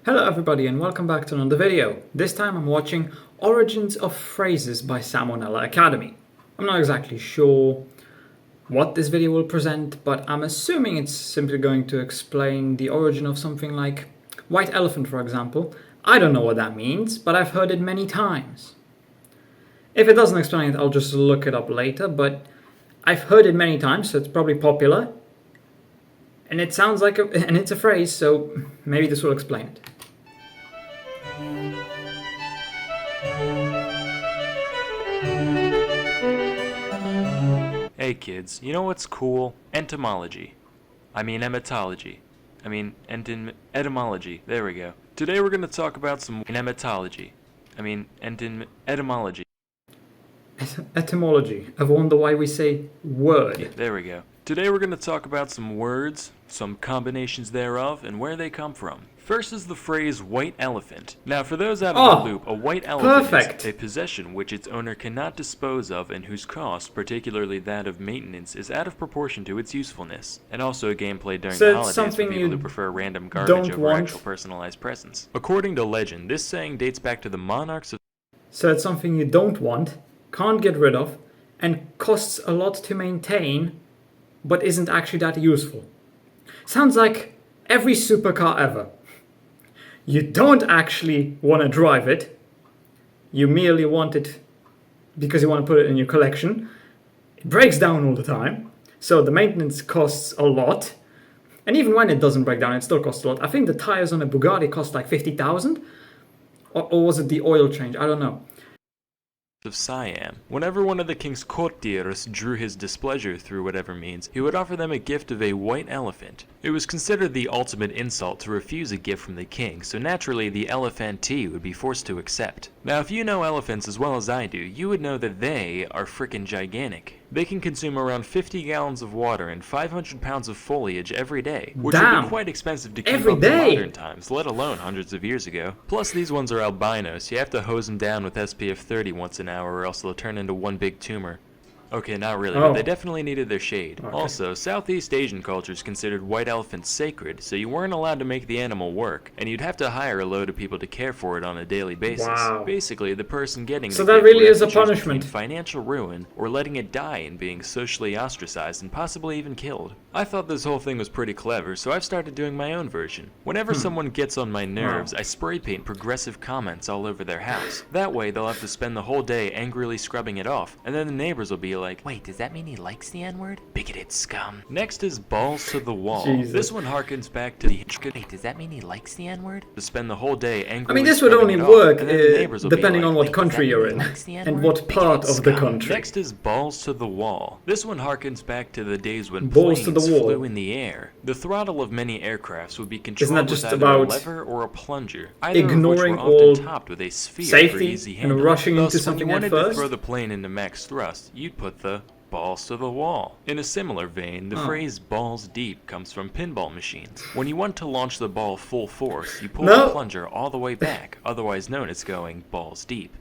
Hello everybody and welcome back to another video. This time I'm watching Origins of Phrases by Salmonella Academy. I'm not exactly sure what this video will present, but I'm assuming it's simply going to explain the origin of something like white elephant, for example. I don't know what that means, but I've heard it many times. If it doesn't explain it, I'll just look it up later, but I've heard it many times, so it's probably popular. And it sounds like and it's a phrase, so maybe this will explain it. Hey kids, you know what's cool? Entomology. Etymology. There we go. Today we're going to talk about some etymology. Etymology. Etymology. I wonder why we say word. There we go. Today we're going to talk about some words, some combinations thereof, and where they come from. First is the phrase white elephant. Now for those out of the loop, a white elephant is a possession which its owner cannot dispose of and whose cost, particularly that of maintenance, is out of proportion to its usefulness. And also a gameplay during the holidays for people who prefer random garbage over actual personalized presents. According to legend, this saying dates back to the monarchs of... So it's something you don't want, can't get rid of, and costs a lot to maintain, but isn't actually that useful. Sounds like every supercar ever. You don't actually want to drive it. You merely want it because you want to put it in your collection. It breaks down all the time, so the maintenance costs a lot. And even when it doesn't break down, it still costs a lot. I think the tires on a Bugatti cost like 50,000, or was it the oil change? I don't know. Of Siam. Whenever one of the king's courtiers drew his displeasure through whatever means, he would offer them a gift of a white elephant. It was considered the ultimate insult to refuse a gift from the king, so naturally the elephantee would be forced to accept. Now if you know elephants as well as I do, you would know that they are frickin' gigantic. They can consume around 50 gallons of water and 500 pounds of foliage every day, which would be quite expensive to keep up in modern times, let alone hundreds of years ago. Plus these ones are albino, so you have to hose them down with SPF 30 once an hour or else they'll turn into one big tumor. Okay, not really, but they definitely needed their shade. Okay. Also, Southeast Asian cultures considered white elephants sacred, so you weren't allowed to make the animal work, and you'd have to hire a load of people to care for it on a daily basis. Wow. Basically, the person getting so that really is a punishment. Financial ruin, or letting it die and being socially ostracized and possibly even killed. I thought this whole thing was pretty clever, so I've started doing my own version. Whenever someone gets on my nerves, I spray paint progressive comments all over their house. That way, they'll have to spend the whole day angrily scrubbing it off, and then the neighbors will be like, "Wait, does that mean he likes the N-word? Bigoted scum." Next is balls to the wall. Jesus. This one harkens back to the... Wait, does that mean he likes the N-word? To spend the whole day angrily this would only work depending on what country you're in and what part of the country. Next is balls to the wall. This one harkens back to the days when planes flew in the air. The throttle of many aircrafts would be controlled with either a lever or a plunger, either ignoring of which were all often topped with a sphere safety for easy handling. and rushing Thus, into something when you at wanted first. to throw the plane into max thrust, you'd put the balls to the wall. In a similar vein, the phrase balls deep comes from pinball machines. When you want to launch the ball full force, you pull the plunger all the way back, otherwise known as going balls deep.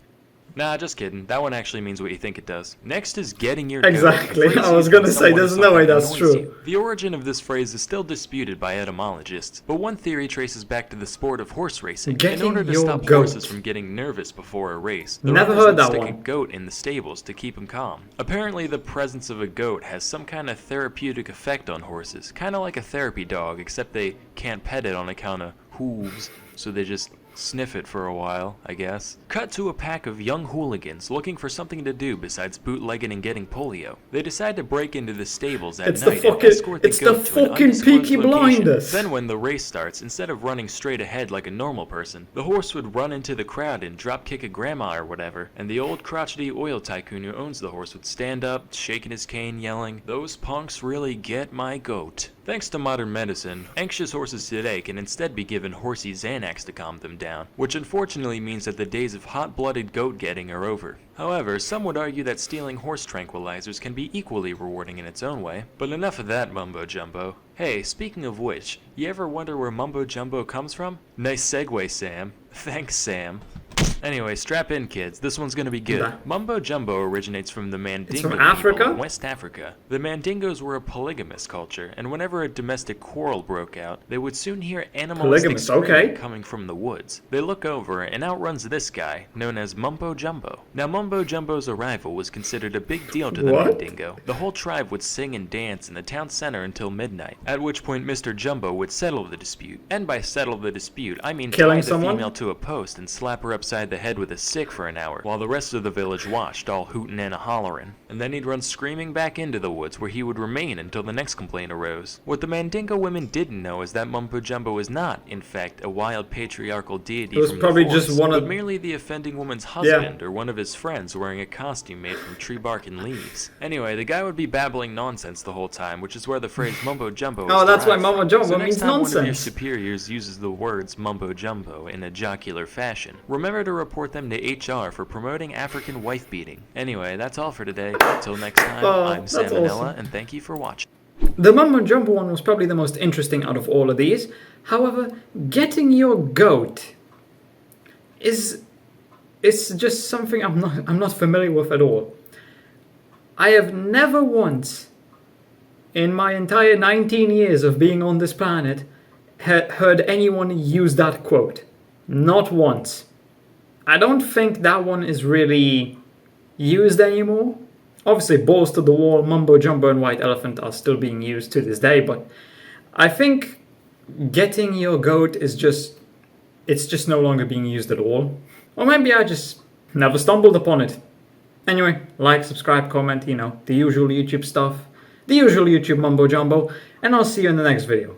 Nah, just kidding. That one actually means what you think it does. Next is getting your Exactly. I was gonna say, there's no way that's true. The origin of this phrase is still disputed by etymologists, but one theory traces back to the sport of horse racing. In order to stop horses from getting nervous before a race, the runners would stick a goat in the stables to keep them calm. Apparently, the presence of a goat has some kind of therapeutic effect on horses, kind of like a therapy dog, except they can't pet it on account of hooves, so they just sniff it for a while, I guess. Cut to a pack of young hooligans looking for something to do besides bootlegging and getting polio. They decide to break into the stables at night and escort the goat to an undisclosed location. Then when the race starts, instead of running straight ahead like a normal person, the horse would run into the crowd and drop kick a grandma or whatever, and the old crotchety oil tycoon who owns the horse would stand up, shaking his cane, yelling, "Those punks really get my goat." Thanks to modern medicine, anxious horses today can instead be given horsey Xanax to calm them down, which unfortunately means that the days of hot-blooded goat getting are over. However, some would argue that stealing horse tranquilizers can be equally rewarding in its own way. But enough of that mumbo-jumbo. Hey, speaking of which, you ever wonder where mumbo-jumbo comes from? Nice segue, Sam. Thanks, Sam. Anyway, strap in, kids. This one's gonna be good. Mumbo Jumbo originates from the Mandingo from Africa? people in West Africa. The Mandingos were a polygamous culture, and whenever a domestic quarrel broke out, they would soon hear animalistic screaming coming from the woods. They look over, and out runs this guy, known as Mumbo Jumbo. Now, Mumbo Jumbo's arrival was considered a big deal to the Mandingo. The whole tribe would sing and dance in the town center until midnight, at which point Mr. Jumbo would settle the dispute. And by settle the dispute, I mean tie the female to a post and slap her upside the head with a stick for an hour, while the rest of the village watched, all hootin' and a-hollerin'. And then he'd run screaming back into the woods, where he would remain until the next complaint arose. What the Mandingo women didn't know is that Mumbo Jumbo was not, in fact, a wild patriarchal deity from the forest, but merely the offending woman's husband or one of his friends wearing a costume made from tree bark and leaves. Anyway, the guy would be babbling nonsense the whole time, which is where the phrase Mumbo Jumbo is that's why Mumbo Jumbo means nonsense. So next time one of your superiors uses the words Mumbo Jumbo in a jocular fashion, remember to report them to HR for promoting African wife beating. Anyway, that's all for today. Until next time, I'm Salmonella, and thank you for watching. The Mumbo Jumbo one was probably the most interesting out of all of these. However, getting your goat is just something I'm not familiar with at all. I have never once, in my entire 19 years of being on this planet, heard anyone use that quote. Not once. I don't think that one is really used anymore. Obviously, balls to the wall, Mumbo Jumbo and White Elephant are still being used to this day, but I think getting your goat is just no longer being used at all. Or maybe I just never stumbled upon it. Anyway, like, subscribe, comment, the usual YouTube stuff, the usual YouTube Mumbo Jumbo, and I'll see you in the next video.